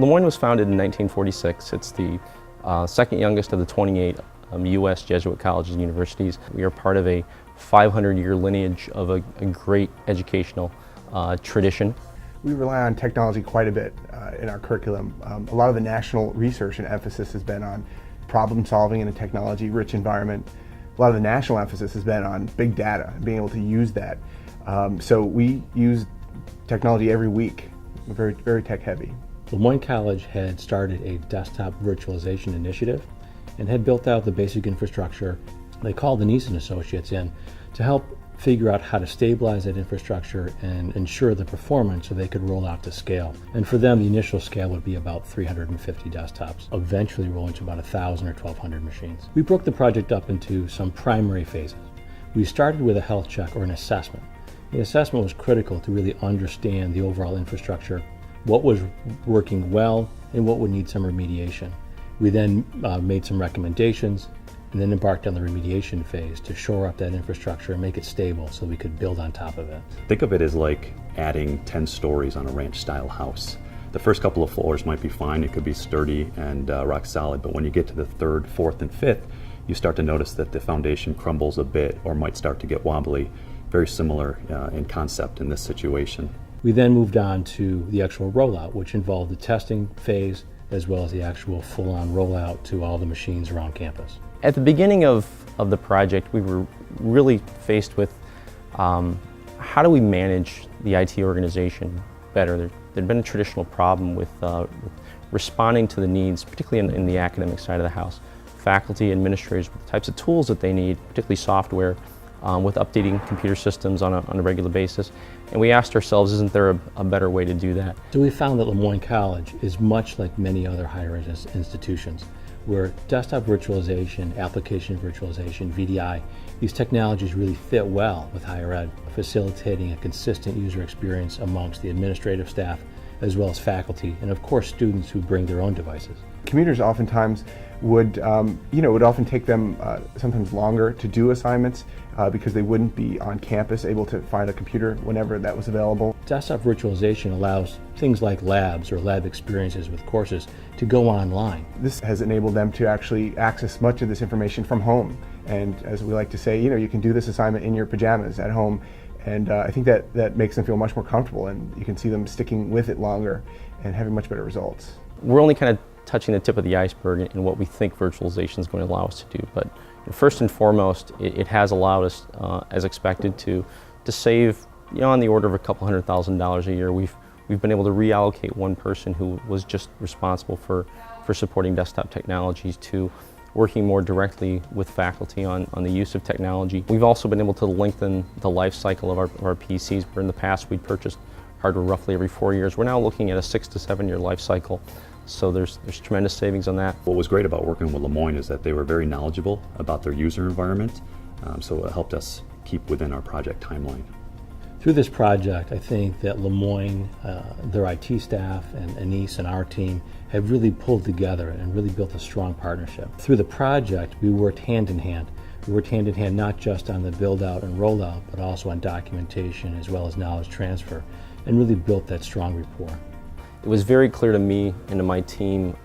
Moyne was founded in 1946. It's the second youngest of the 28 U.S. Jesuit colleges and universities. We are part of a 500-year lineage of a great educational tradition. We rely on technology quite a bit in our curriculum. A lot of the national research and emphasis has been on problem solving in a technology-rich environment. A lot of the national emphasis has been on big data and being able to use that. So we use technology every week. We're very, very tech heavy. Moyne College had started a desktop virtualization initiative and had built out the basic infrastructure. They called Annese and Associates in to help figure out how to stabilize that infrastructure and ensure the performance so they could roll out to scale. And for them, the initial scale would be about 350 desktops, eventually rolling to about 1,000 or 1,200 machines. We broke the project up into some primary phases. We started with a health check or an assessment. The assessment was critical to really understand the overall infrastructure, what was working well and what would need some remediation. We then made some recommendations and then embarked on the remediation phase to shore up that infrastructure and make it stable so we could build on top of it. Think of it as like adding 10 stories on a ranch-style house. The first couple of floors might be fine, it could be sturdy and rock solid, but when you get to the third, fourth, and fifth, you start to notice that the foundation crumbles a bit or might start to get wobbly. Very similar in concept in this situation. We then moved on to the actual rollout, which involved the testing phase as well as the actual full-on rollout to all the machines around campus. At the beginning of the project, we were really faced with how do we manage the IT organization better. There'd been a traditional problem with responding to the needs, particularly in the academic side of the house. Faculty, administrators, with the types of tools that they need, particularly software, with updating computer systems on a regular basis. And we asked ourselves, isn't there a better way to do that? So we found that Moyne College is much like many other higher ed institutions, where desktop virtualization, application virtualization, VDI, these technologies really fit well with higher ed, facilitating a consistent user experience amongst the administrative staff, as well as faculty, and of course students who bring their own devices. Commuters oftentimes would often take them sometimes longer to do assignments because they wouldn't be on campus able to find a computer whenever that was available. Desktop virtualization allows things like labs or lab experiences with courses to go online. This has enabled them to actually access much of this information from home. And as we like to say, you can do this assignment in your pajamas at home. And I think that makes them feel much more comfortable, and you can see them sticking with it longer and having much better results. We're only kind of touching the tip of the iceberg in what we think virtualization is going to allow us to do. But first and foremost, it has allowed us, as expected, to save on the order of a couple $100,000 a year. We've been able to reallocate one person who was just responsible for supporting desktop technologies to working more directly with faculty on the use of technology. We've also been able to lengthen the life cycle of our PCs, where in the past we'd purchased hardware roughly every 4 years. We're now looking at a 6 to 7 year life cycle. So there's tremendous savings on that. What was great about working with Moyne is that they were very knowledgeable about their user environment, so it helped us keep within our project timeline. Through this project, I think that Moyne, their IT staff, and Annese and our team have really pulled together and really built a strong partnership. Through the project, we worked hand in hand. We worked hand in hand not just on the build out and rollout, but also on documentation as well as knowledge transfer, and really built that strong rapport. It was very clear to me and to my team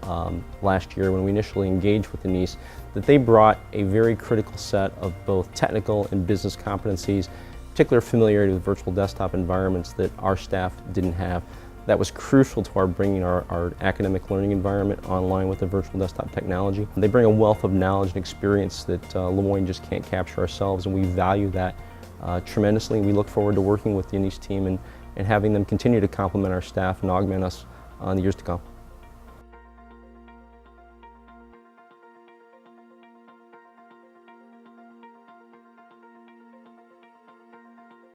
last year when we initially engaged with Annese that they brought a very critical set of both technical and business competencies, particular familiarity with virtual desktop environments that our staff didn't have. That was crucial to our bringing our academic learning environment online with the virtual desktop technology. They bring a wealth of knowledge and experience that Moyne just can't capture ourselves, and we value that tremendously. We look forward to working with the Annese team and having them continue to complement our staff and augment us in the years to come.